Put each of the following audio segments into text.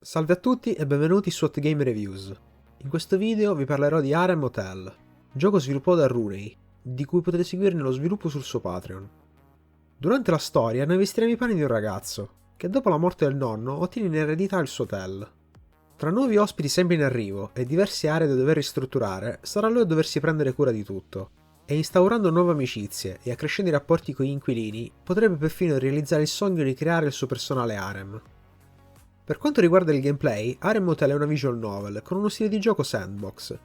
Salve a tutti e benvenuti su Hot Game Reviews. In questo video vi parlerò di Harem Hotel, gioco sviluppato da Rooney, di cui potete seguirne lo sviluppo sul suo Patreon. Durante la storia noi vestiremo i panni di un ragazzo, che dopo la morte del nonno ottiene in eredità il suo hotel. Tra nuovi ospiti sempre in arrivo e diverse aree da dover ristrutturare, sarà lui a doversi prendere cura di tutto, e instaurando nuove amicizie e accrescendo i rapporti con gli inquilini, potrebbe perfino realizzare il sogno di creare il suo personale harem. Per quanto riguarda il gameplay, Harem Hotel è una visual novel con uno stile di gioco sandbox.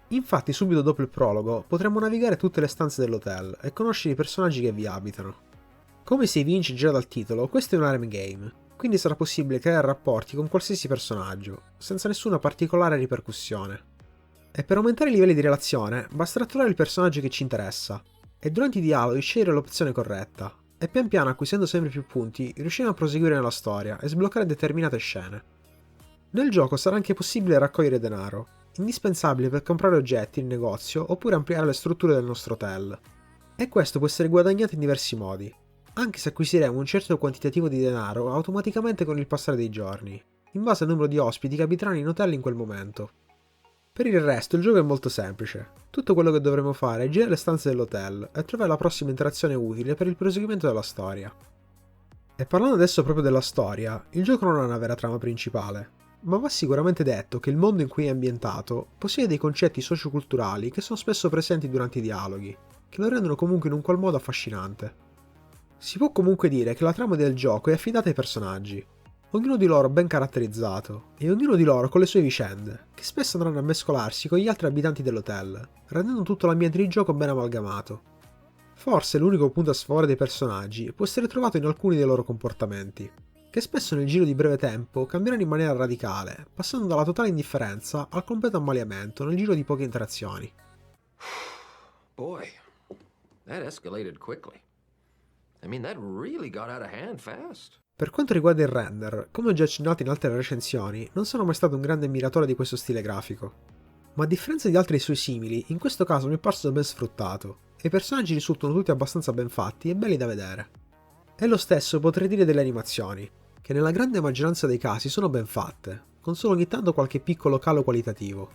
Infatti subito dopo il prologo potremo navigare tutte le stanze dell'hotel e conoscere i personaggi che vi abitano. Come si evince già dal titolo, questo è un harem game, quindi sarà possibile creare rapporti con qualsiasi personaggio, senza nessuna particolare ripercussione. E per aumentare i livelli di relazione, basterà trovare il personaggio che ci interessa, e durante i dialoghi scegliere l'opzione corretta, e pian piano acquisendo sempre più punti riusciremo a proseguire nella storia e sbloccare determinate scene. Nel gioco sarà anche possibile raccogliere denaro, indispensabile per comprare oggetti in negozio oppure ampliare le strutture del nostro hotel. E questo può essere guadagnato in diversi modi, anche se acquisiremo un certo quantitativo di denaro automaticamente con il passare dei giorni, in base al numero di ospiti che abiteranno in hotel in quel momento. Per il resto il gioco è molto semplice, tutto quello che dovremo fare è girare le stanze dell'hotel e trovare la prossima interazione utile per il proseguimento della storia. E parlando adesso proprio della storia, il gioco non ha una vera trama principale, ma va sicuramente detto che il mondo in cui è ambientato possiede dei concetti socioculturali che sono spesso presenti durante i dialoghi, che lo rendono comunque in un qual modo affascinante. Si può comunque dire che la trama del gioco è affidata ai personaggi, ognuno di loro ben caratterizzato, e ognuno di loro con le sue vicende, che spesso andranno a mescolarsi con gli altri abitanti dell'hotel, rendendo tutto l'ambiente di gioco ben amalgamato. Forse l'unico punto a sfavore dei personaggi può essere trovato in alcuni dei loro comportamenti, che spesso nel giro di breve tempo cambieranno in maniera radicale, passando dalla totale indifferenza al completo ammaliamento nel giro di poche interazioni. Boy, that escalated quickly. That really got out of hand fast. Per quanto riguarda il render, come ho già accennato in altre recensioni, non sono mai stato un grande ammiratore di questo stile grafico. Ma a differenza di altri suoi simili, in questo caso mi è parso ben sfruttato, e i personaggi risultano tutti abbastanza ben fatti e belli da vedere. E lo stesso potrei dire delle animazioni, che nella grande maggioranza dei casi sono ben fatte, con solo ogni tanto qualche piccolo calo qualitativo.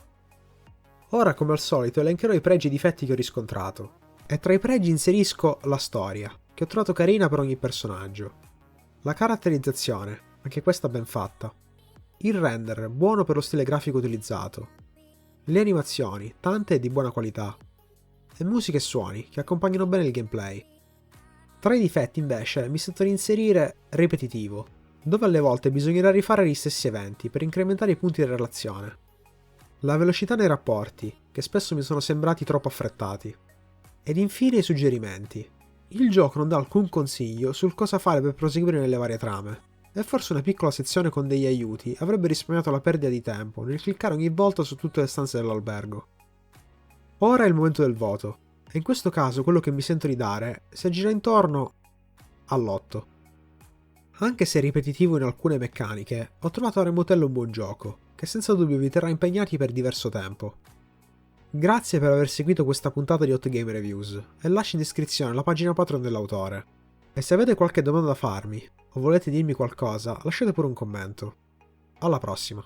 Ora, come al solito, elencherò i pregi e i difetti che ho riscontrato, e tra i pregi inserisco la storia, che ho trovato carina per ogni personaggio. La caratterizzazione, anche questa ben fatta. Il render, buono per lo stile grafico utilizzato. Le animazioni, tante e di buona qualità. E musica e suoni, che accompagnano bene il gameplay. Tra i difetti, invece, mi sento di inserire ripetitivo, dove alle volte bisognerà rifare gli stessi eventi per incrementare i punti di relazione. La velocità nei rapporti, che spesso mi sono sembrati troppo affrettati. Ed infine i suggerimenti. Il gioco non dà alcun consiglio sul cosa fare per proseguire nelle varie trame, e forse una piccola sezione con degli aiuti avrebbe risparmiato la perdita di tempo nel cliccare ogni volta su tutte le stanze dell'albergo. Ora è il momento del voto, e in questo caso quello che mi sento di dare si aggira intorno all'8. Anche se è ripetitivo in alcune meccaniche, ho trovato Harem Hotel un buon gioco, che senza dubbio vi terrà impegnati per diverso tempo. Grazie per aver seguito questa puntata di Hot Game Reviews e lascio in descrizione la pagina Patreon dell'autore. E se avete qualche domanda da farmi o volete dirmi qualcosa, lasciate pure un commento. Alla prossima!